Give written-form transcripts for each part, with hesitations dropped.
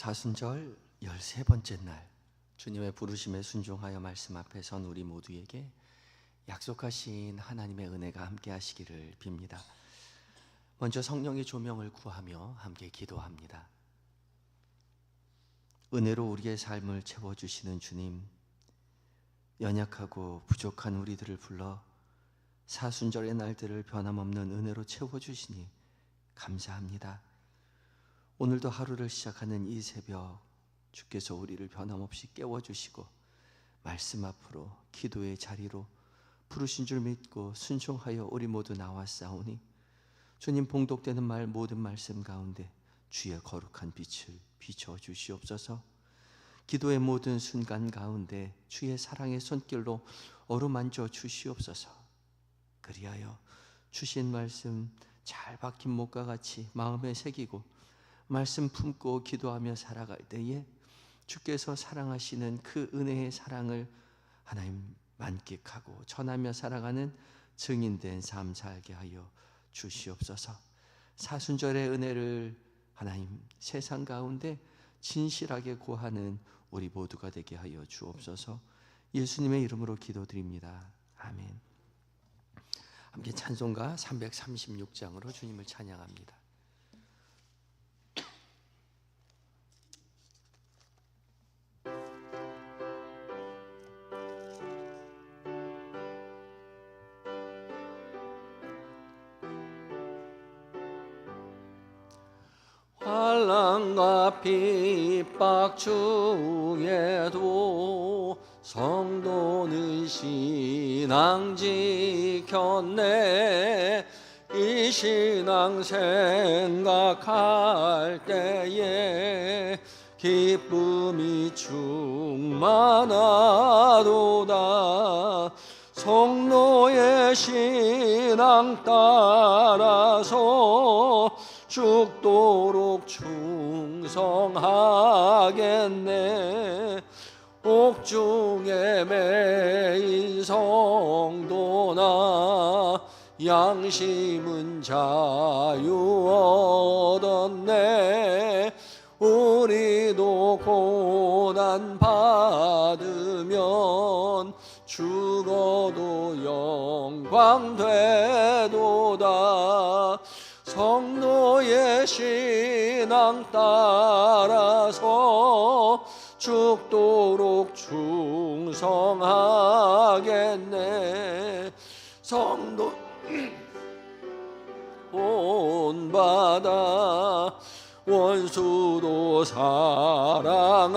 사순절 13번째 날, 주님의 부르심에 순종하여 말씀 앞에 선 우리 모두에게 약속하신 하나님의 은혜가 함께 하시기를 빕니다. 먼저 성령의 조명을 구하며 함께 기도합니다. 은혜로 우리의 삶을 채워주시는 주님, 연약하고 부족한 우리들을 불러 사순절의 날들을 변함없는 은혜로 채워주시니 감사합니다. 오늘도 하루를 시작하는 이 새벽, 주께서 우리를 변함없이 깨워주시고 말씀 앞으로, 기도의 자리로 부르신 줄 믿고 순종하여 우리 모두 나왔사오니 주님, 봉독되는 말 모든 말씀 가운데 주의 거룩한 빛을 비춰주시옵소서. 기도의 모든 순간 가운데 주의 사랑의 손길로 어루만져 주시옵소서. 그리하여 주신 말씀 잘 박힌 목과 같이 마음에 새기고 말씀 품고 기도하며 살아갈 때에 주께서 사랑하시는 그 은혜의 사랑을 하나님 만끽하고 전하며 살아가는 증인된 삶 살게 하여 주시옵소서. 사순절의 은혜를 하나님 세상 가운데 진실하게 구하는 우리 모두가 되게 하여 주옵소서. 예수님의 이름으로 기도드립니다. 아멘. 함께 찬송가 336장으로 주님을 찬양합니다. 환난과 핍박 중에도 성도는 신앙 지켰네. 이 신앙 생각할 때에 기쁨이 충만하도다. 성도의 신앙 따라서 죽도록 충성하겠네. 옥중에 매인 성도나 양심은 자유 얻었네. 우리도 고난 받으면 죽어도 영광 되도다. 성도의 신앙 따라서 죽도록 충성하겠네. 성도 본받아 원수도 사랑하겠네.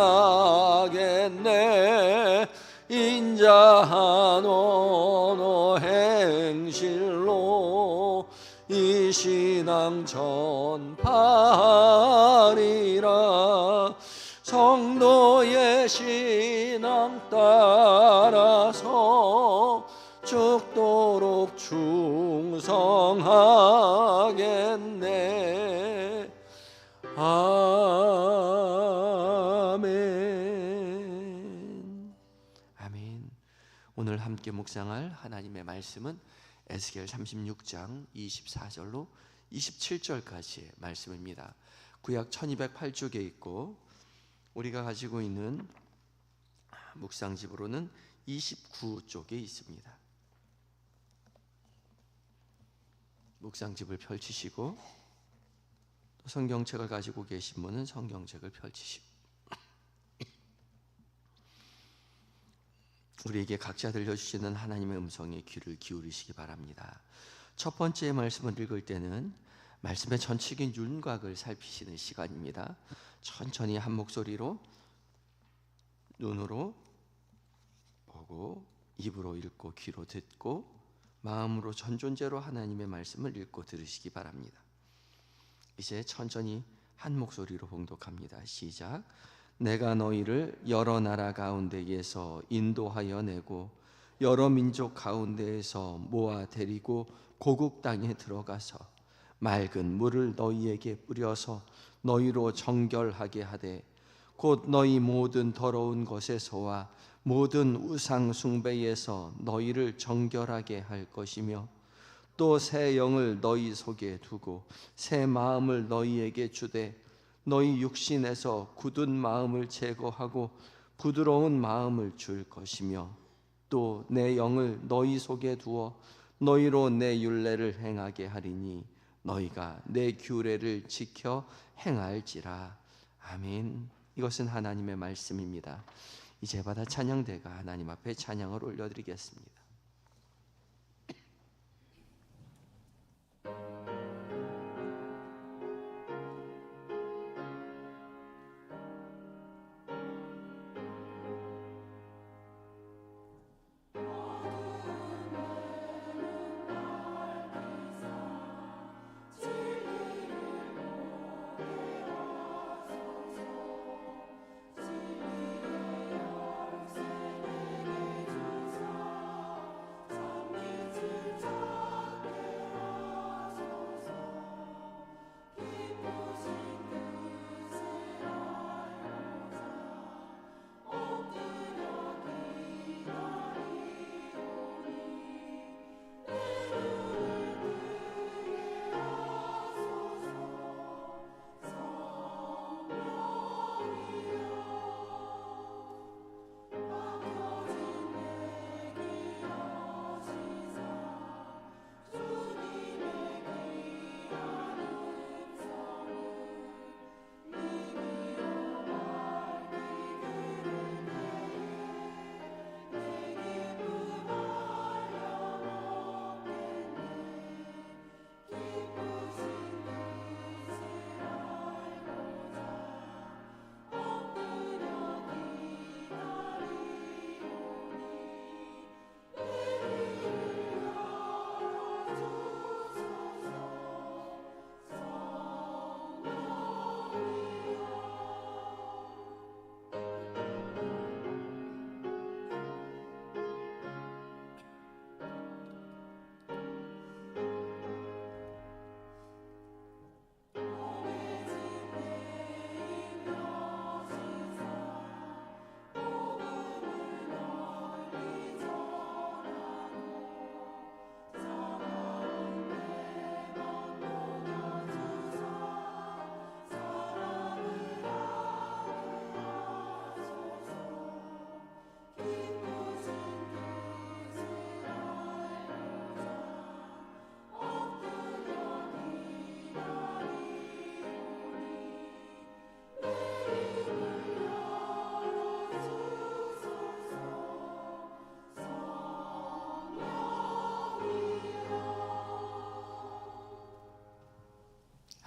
인자한 언어 행실로 이 신앙 전파하리라. 성도의 신앙 따라서 죽도록 충성하겠네. 아멘. 아멘. 오늘 함께 묵상할 하나님의 말씀은 에스겔 36장 24절로 27절까지의 말씀입니다. 구약 1208쪽에 있고 우리가 가지고 있는 묵상집으로는 29쪽에 있습니다. 묵상집을 펼치시고 성경책을 가지고 계신 분은 성경책을 펼치시고 우리에게 각자 들려주시는 하나님의 음성에 귀를 기울이시기 바랍니다. 첫 번째 말씀을 읽을 때는 말씀의 전체적인 윤곽을 살피시는 시간입니다. 천천히 한 목소리로 눈으로 보고 입으로 읽고 귀로 듣고 마음으로 전존재로 하나님의 말씀을 읽고 들으시기 바랍니다. 이제 천천히 한 목소리로 봉독합니다. 시작. 내가 너희를 여러 나라 가운데에서 인도하여 내고 여러 민족 가운데에서 모아 데리고 고국 땅에 들어가서 맑은 물을 너희에게 뿌려서 너희로 정결하게 하되 곧 너희 모든 더러운 것에서와 모든 우상 숭배에서 너희를 정결하게 할 것이며 또 새 영을 너희 속에 두고 새 마음을 너희에게 주되 너희 육신에서 굳은 마음을 제거하고 부드러운 마음을 줄 것이며 또 내 영을 너희 속에 두어 너희로 내 율례를 행하게 하리니 너희가 내 규례를 지켜 행할지라. 아멘. 이것은 하나님의 말씀입니다. 이제 받아 찬양대가 하나님 앞에 찬양을 올려드리겠습니다.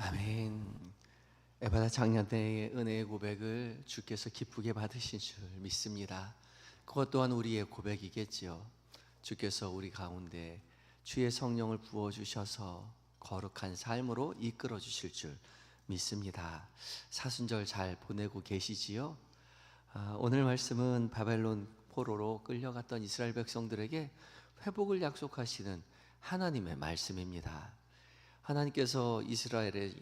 아멘. 에바다 장년대의 은혜의 고백을 주께서 기쁘게 받으신 줄 믿습니다. 그것 또한 우리의 고백이겠지요. 주께서 우리 가운데 주의 성령을 부어주셔서 거룩한 삶으로 이끌어 주실 줄 믿습니다. 사순절 잘 보내고 계시지요? 오늘 말씀은 바벨론 포로로 끌려갔던 이스라엘 백성들에게 회복을 약속하시는 하나님의 말씀입니다. 하나님께서 이스라엘의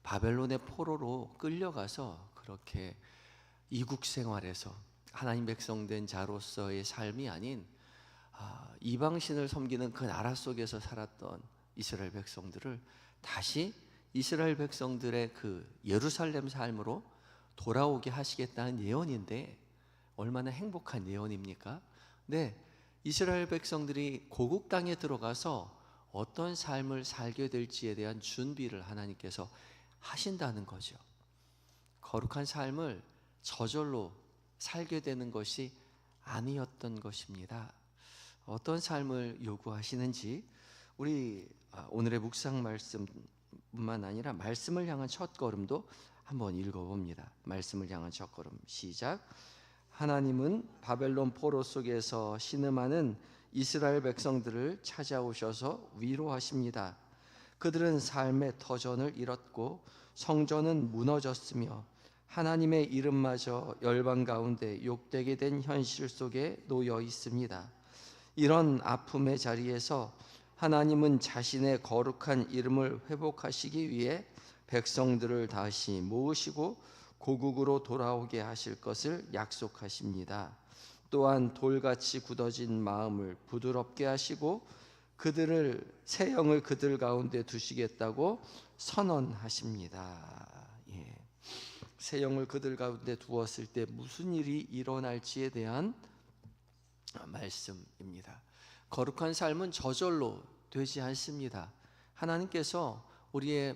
바벨론의 포로로 끌려가서 그렇게 이국 생활에서 하나님 백성된 자로서의 삶이 아닌 이방신을 섬기는 그 나라 속에서 살았던 이스라엘 백성들을 다시 이스라엘 백성들의 그 예루살렘 삶으로 돌아오게 하시겠다는 예언인데 얼마나 행복한 예언입니까? 네, 이스라엘 백성들이 고국 땅에 들어가서 어떤 삶을 살게 될지에 대한 준비를 하나님께서 하신다는 거죠. 거룩한 삶을 저절로 살게 되는 것이 아니었던 것입니다. 어떤 삶을 요구하시는지 우리 오늘의 묵상 말씀뿐만 아니라 말씀을 향한 첫걸음도 한번 읽어봅니다. 말씀을 향한 첫걸음 시작. 하나님은 바벨론 포로 속에서 신음하는 이스라엘 백성들을 찾아오셔서 위로하십니다. 그들은 삶의 터전을 잃었고 성전은 무너졌으며 하나님의 이름마저 열방 가운데 욕되게 된 현실 속에 놓여 있습니다. 이런 아픔의 자리에서 하나님은 자신의 거룩한 이름을 회복하시기 위해 백성들을 다시 모으시고 고국으로 돌아오게 하실 것을 약속하십니다. 또한 돌같이 굳어진 마음을 부드럽게 하시고 그들을 새 영을 그들 가운데 두시겠다고 선언하십니다. 새 영을 그들 가운데 두었을 때 무슨 일이 일어날지에 대한 말씀입니다. 거룩한 삶은 저절로 되지 않습니다. 하나님께서 우리의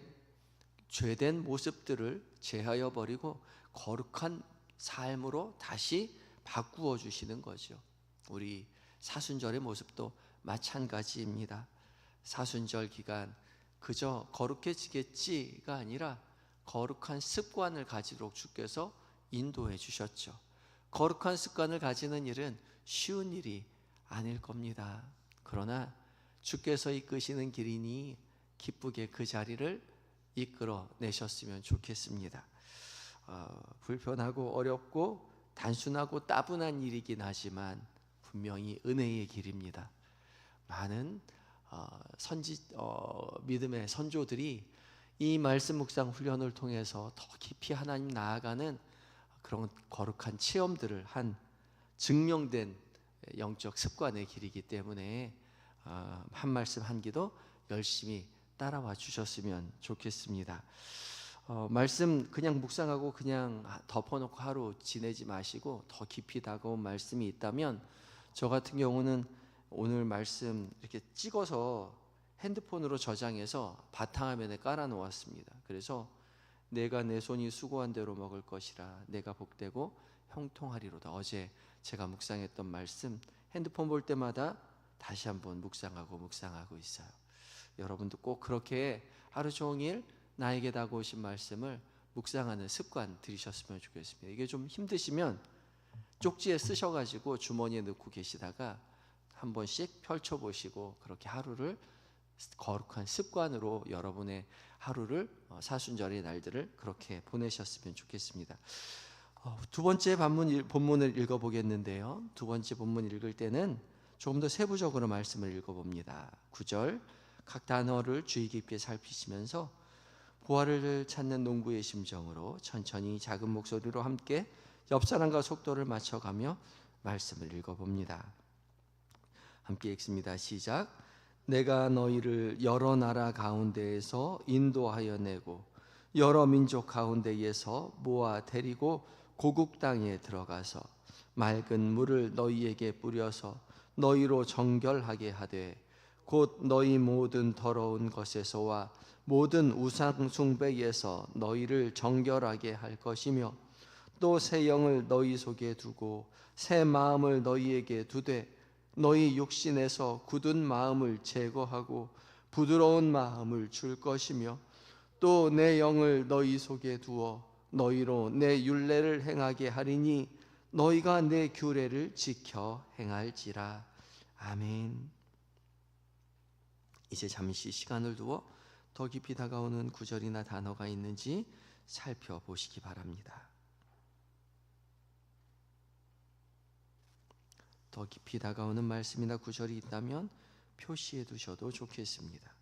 죄된 모습들을 제하여 버리고 거룩한 삶으로 다시 바꾸어 주시는 거죠. 우리 사순절의 모습도 마찬가지입니다. 사순절 기간 그저 거룩해지겠지가 아니라 거룩한 습관을 가지도록 주께서 인도해 주셨죠. 거룩한 습관을 가지는 일은 쉬운 일이 아닐 겁니다. 그러나 주께서 이끄시는 길이니 기쁘게 그 자리를 이끌어 내셨으면 좋겠습니다. 불편하고 어렵고 단순하고 따분한 일이긴 하지만 분명히 은혜의 길입니다. 많은 믿음의 선조들이 이 말씀 묵상 훈련을 통해서 더 깊이 하나님 나아가는 그런 거룩한 체험들을 한 증명된 영적 습관의 길이기 때문에 한 말씀 한 기도 열심히 따라와 주셨으면 좋겠습니다. 말씀 그냥 묵상하고 그냥 덮어놓고 하루 지내지 마시고 더 깊이 다가온 말씀이 있다면 저 같은 경우는 오늘 말씀 이렇게 찍어서 핸드폰으로 저장해서 바탕화면에 깔아 놓았습니다. 그래서 내가 내 손이 수고한 대로 먹을 것이라 내가 복되고 형통하리로다. 어제 제가 묵상했던 말씀 핸드폰 볼 때마다 다시 한번 묵상하고 있어요. 여러분도 꼭 그렇게 하루 종일 나에게 다가오신 말씀을 묵상하는 습관 들이셨으면 좋겠습니다. 이게 좀 힘드시면 쪽지에 쓰셔가지고 주머니에 넣고 계시다가 한 번씩 펼쳐보시고 그렇게 하루를 거룩한 습관으로 여러분의 하루를 사순절의 날들을 그렇게 보내셨으면 좋겠습니다. 두 번째 본문을 읽어보겠는데요. 두 번째 본문 읽을 때는 조금 더 세부적으로 말씀을 읽어봅니다. 9절 각 단어를 주의 깊게 살피시면서 부활을 찾는 농부의 심정으로 천천히 작은 목소리로 함께 옆 사람과 속도를 맞춰가며 말씀을 읽어봅니다. 함께 읽습니다. 시작. 내가 너희를 여러 나라 가운데에서 인도하여 내고 여러 민족 가운데에서 모아 데리고 고국 땅에 들어가서 맑은 물을 너희에게 뿌려서 너희로 정결하게 하되 곧 너희 모든 더러운 것에서와 모든 우상 숭배에서 너희를 정결하게 할 것이며 또 새 영을 너희 속에 두고 새 마음을 너희에게 두되 너희 육신에서 굳은 마음을 제거하고 부드러운 마음을 줄 것이며 또 내 영을 너희 속에 두어 너희로 내 율례를 행하게 하리니 너희가 내 규례를 지켜 행할지라. 아멘. 이제 잠시 시간을 두어 더 깊이 다가오는 구절이나 단어가 있는지 살펴보시기 바랍니다. 더 깊이 다가오는 말씀이나 구절이 있다면 표시해 두셔도 좋겠습니다.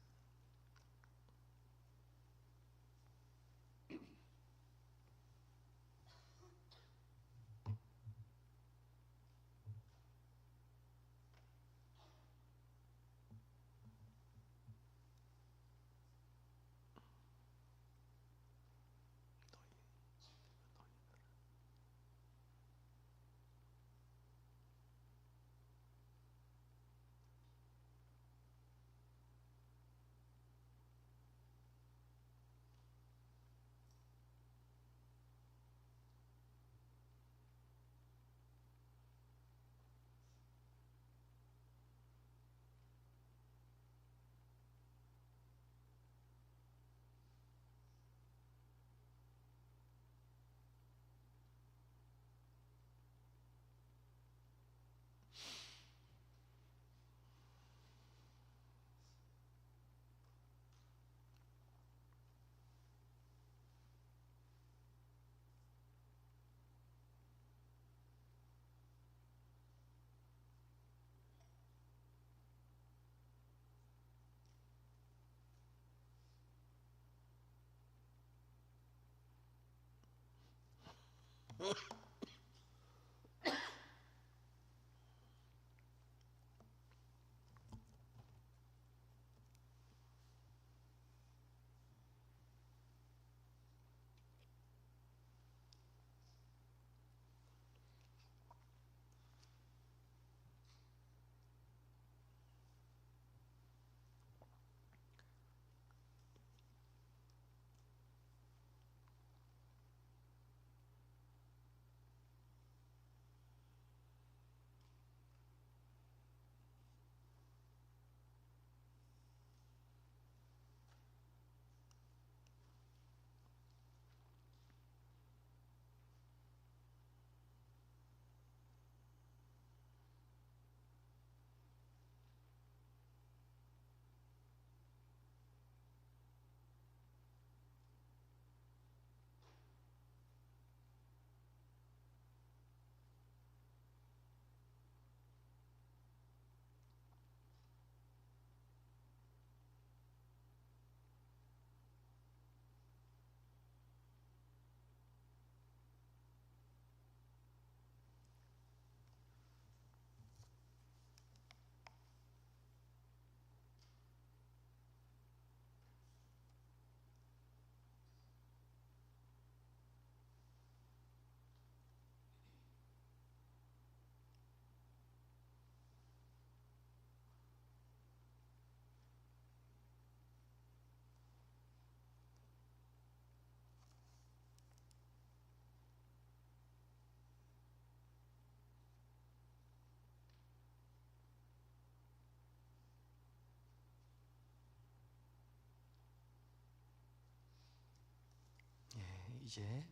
이제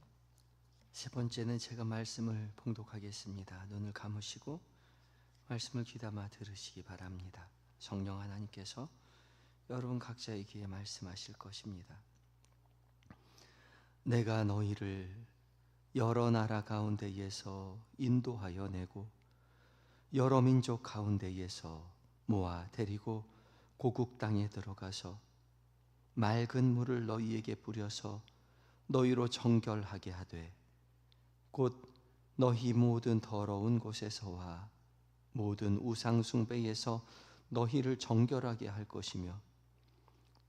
세 번째는 제가 말씀을 봉독하겠습니다. 눈을 감으시고 말씀을 귀담아 들으시기 바랍니다. 성령 하나님께서 여러분 각자에게 말씀하실 것입니다. 내가 너희를 여러 나라 가운데에서 인도하여 내고 여러 민족 가운데에서 모아 데리고 고국 땅에 들어가서 맑은 물을 너희에게 뿌려서 너희로 정결하게 하되 곧 너희 모든 더러운 곳에서와 모든 우상 숭배에서 너희를 정결하게 할 것이며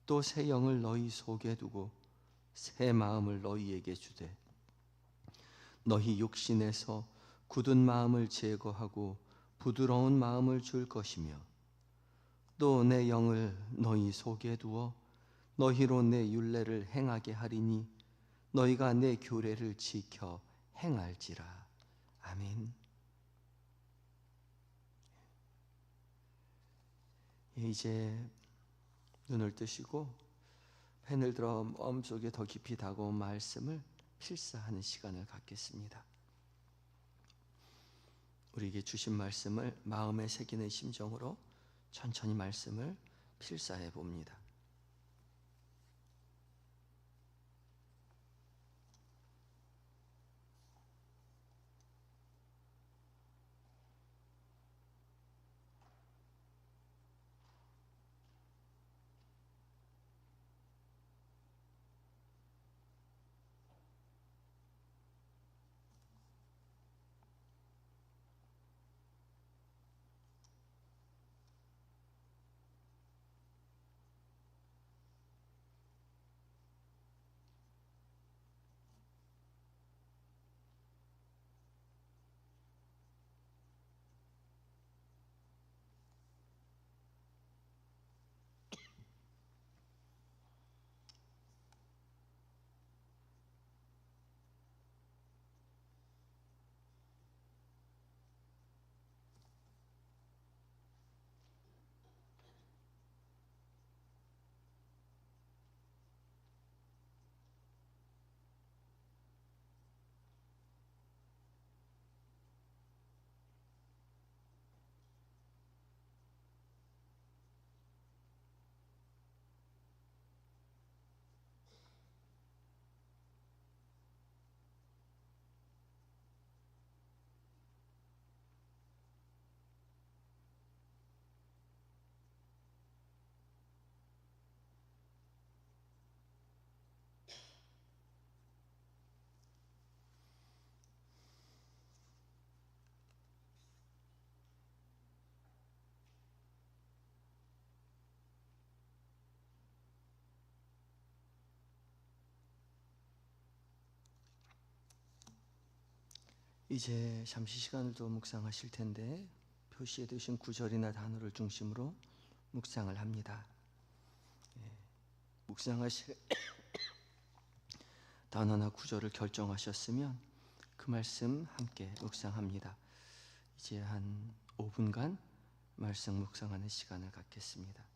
또 새 영을 너희 속에 두고 새 마음을 너희에게 주되 너희 육신에서 굳은 마음을 제거하고 부드러운 마음을 줄 것이며 또 내 영을 너희 속에 두어 너희로 내 율례를 행하게 하리니 너희가 내 규례를 지켜 행할지라. 아멘. 이제 눈을 뜨시고 펜을 들어 마음속에 더 깊이 다가온 말씀을 필사하는 시간을 갖겠습니다. 우리에게 주신 말씀을 마음에 새기는 심정으로 천천히 말씀을 필사해 봅니다. 이제 잠시 시간을 더 묵상하실 텐데 표시해 두신 구절이나 단어를 중심으로 묵상을 합니다. 묵상하실 단어나 구절을 결정하셨으면 그 말씀 함께 묵상합니다. 이제 한 5분간 말씀 묵상하는 시간을 갖겠습니다.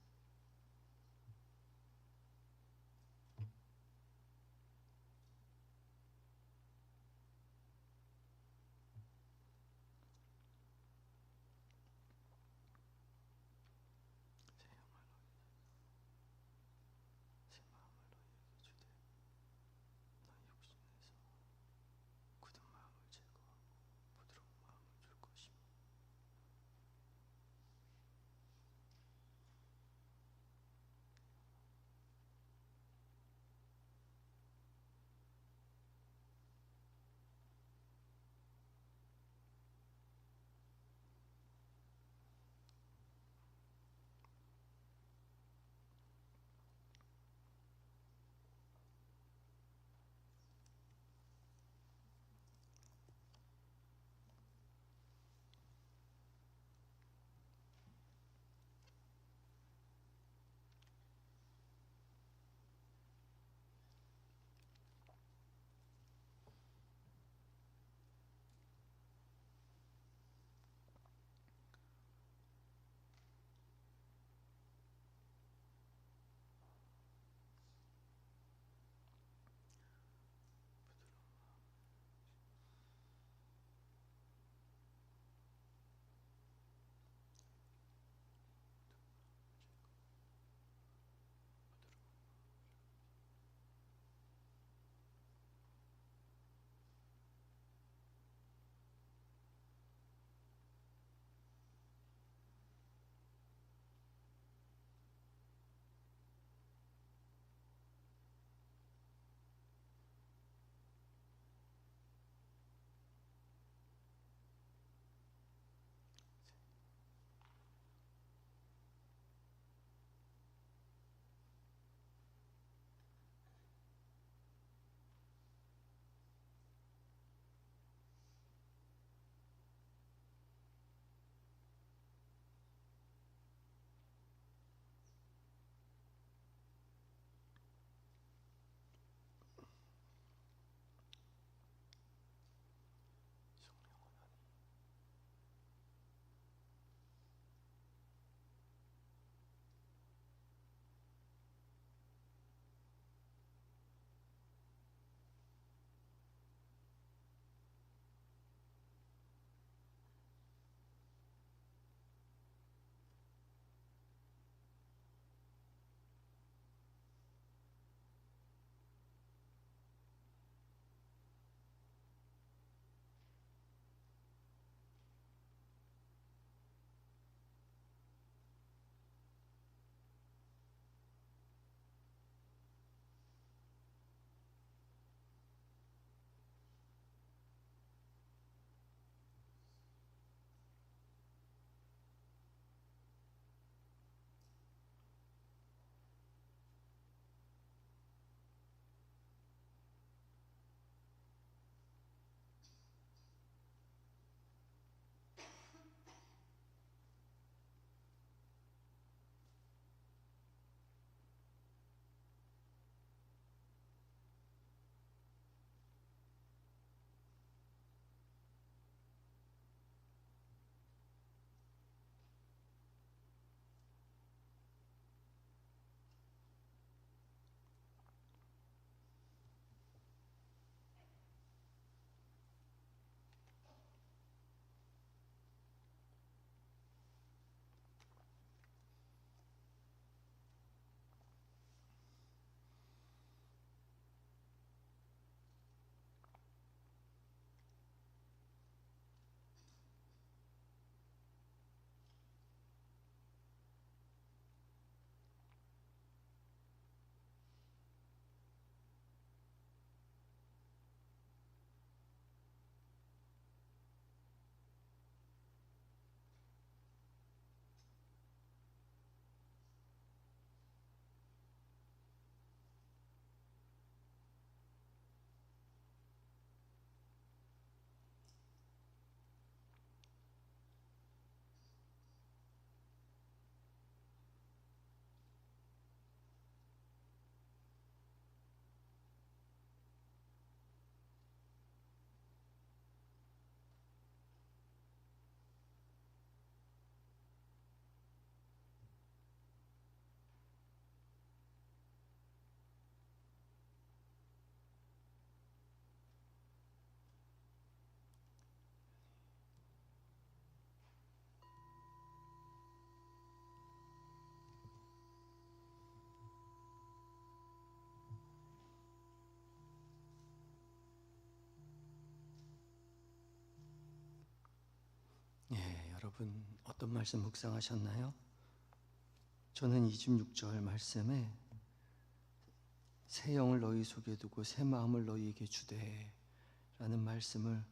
여러분 어떤 말씀 묵상하셨나요? 저는 26절 말씀에 새 영을 너희 속에 두고 새 마음을 너희에게 주되 라는 말씀을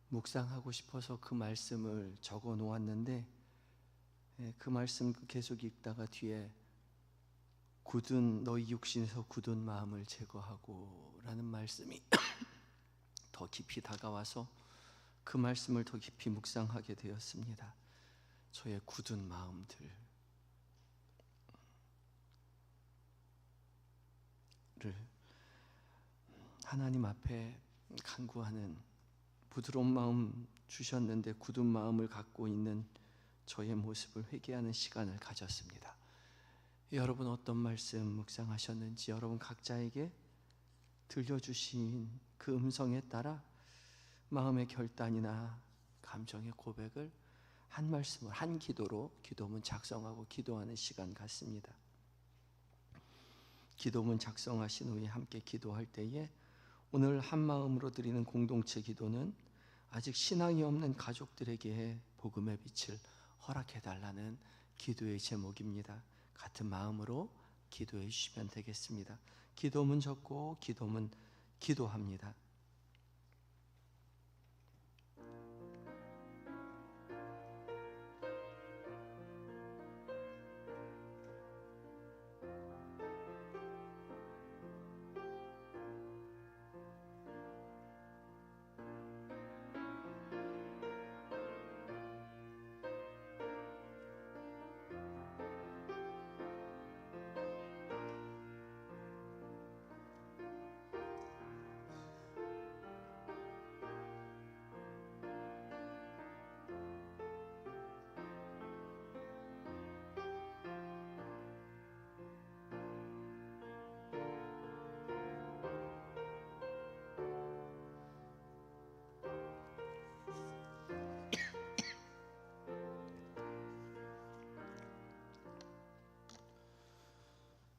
묵상하고 싶어서 그 말씀을 적어 놓았는데, 그 말씀 계속 읽다가 뒤에 굳은 너희 육신에서 굳은 마음을 제거하고 라는 말씀이 더 깊이 다가와서 그 말씀을 더 깊이 묵상하게 되었습니다. 저의 굳은 마음들을 하나님 앞에 간구하는, 부드러운 마음 주셨는데 굳은 마음을 갖고 있는 저의 모습을 회개하는 시간을 가졌습니다. 여러분 어떤 말씀 묵상하셨는지, 여러분 각자에게 들려주신 그 음성에 따라 마음의 결단이나 감정의 고백을 한 말씀을, 한 기도로 기도문 작성하고 기도하는 시간 같습니다. 기도문 작성하신 후에 함께 기도할 때에 오늘 한 마음으로 드리는 공동체 기도는 아직 신앙이 없는 가족들에게 복음의 빛을 허락해 달라는 기도의 제목입니다. 같은 마음으로 기도해 주시면 되겠습니다. 기도문 적고 기도문 기도합니다.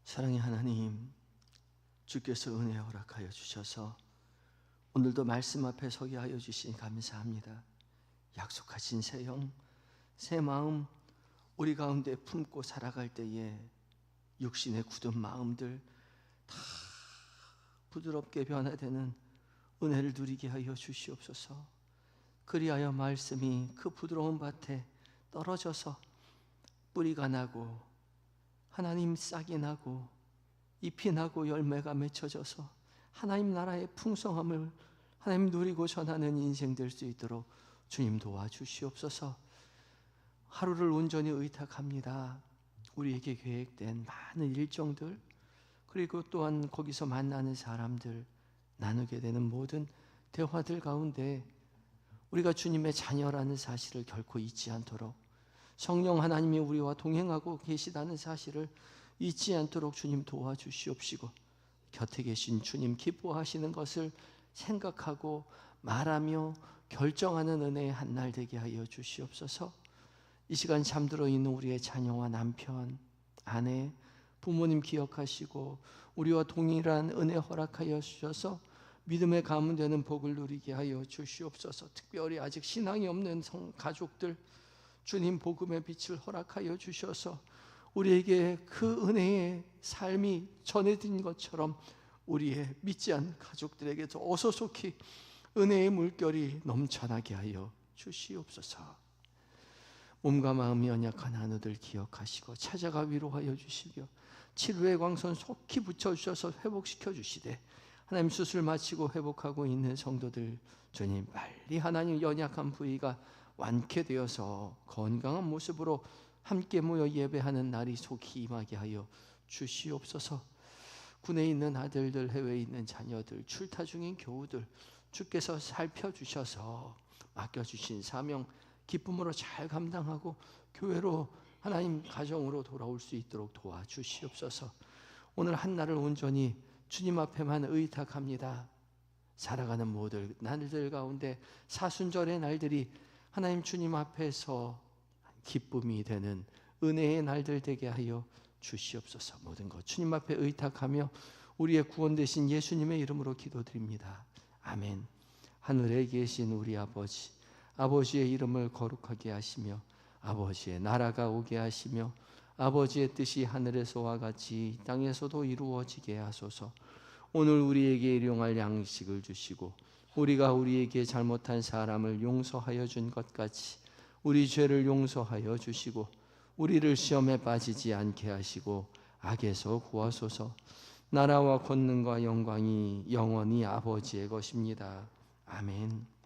사랑의 하나님, 주께서 은혜 허락하여 주셔서 오늘도 말씀 앞에 서게 하여 주신 감사합니다. 약속하신 새 영, 새 마음 우리 가운데 품고 살아갈 때에 육신의 굳은 마음들 다 부드럽게 변화되는 은혜를 누리게 하여 주시옵소서. 그리하여 말씀이 그 부드러운 밭에 떨어져서 뿌리가 나고 하나님 싹이 나고 잎이 나고 열매가 맺혀져서 하나님 나라의 풍성함을 하나님 누리고 전하는 인생 될 수 있도록 주님 도와주시옵소서. 하루를 온전히 의탁합니다. 우리에게 계획된 많은 일정들, 그리고 또한 거기서 만나는 사람들, 나누게 되는 모든 대화들 가운데 우리가 주님의 자녀라는 사실을 결코 잊지 않도록, 성령 하나님이 우리와 동행하고 계시다는 사실을 잊지 않도록 주님 도와주시옵시고, 곁에 계신 주님 기뻐하시는 것을 생각하고 말하며 결정하는 은혜의 한날 되게 하여 주시옵소서. 이 시간 잠들어 있는 우리의 자녀와 남편, 아내, 부모님 기억하시고 우리와 동일한 은혜 허락하여 주셔서 믿음의 가문 되는 복을 누리게 하여 주시옵소서. 특별히 아직 신앙이 없는 가족들, 주님 복음의 빛을 허락하여 주셔서 우리에게 그 은혜의 삶이 전해진 것처럼 우리의 믿지 않는 가족들에게도 어소속히 은혜의 물결이 넘쳐나게 하여 주시옵소서. 몸과 마음이 연약한 한우들 기억하시고 찾아가 위로하여 주시며 치료의 광선 속히 붙여주셔서 회복시켜 주시되, 하나님 수술 마치고 회복하고 있는 성도들 주님 빨리 하나님 연약한 부위가 완쾌되어서 건강한 모습으로 함께 모여 예배하는 날이 속히 임하게 하여 주시옵소서. 군에 있는 아들들, 해외에 있는 자녀들, 출타 중인 교우들 주께서 살펴주셔서 맡겨주신 사명 기쁨으로 잘 감당하고 교회로 하나님 가정으로 돌아올 수 있도록 도와주시옵소서. 오늘 한날을 온전히 주님 앞에만 의탁합니다. 살아가는 모든 날들 가운데 사순절의 날들이 하나님 주님 앞에서 기쁨이 되는 은혜의 날들 되게 하여 주시옵소서. 모든 것 주님 앞에 의탁하며 우리의 구원 되신 예수님의 이름으로 기도드립니다. 아멘. 하늘에 계신 우리 아버지, 아버지의 이름을 거룩하게 하시며 아버지의 나라가 오게 하시며 아버지의 뜻이 하늘에서와 같이 이 땅에서도 이루어지게 하소서. 오늘 우리에게 일용할 양식을 주시고 우리가 우리에게 잘못한 사람을 용서하여 준 것 같이 우리 죄를 용서하여 주시고 우리를 시험에 빠지지 않게 하시고 악에서 구하소서. 나라와 권능과 영광이 영원히 아버지의 것입니다. 아멘.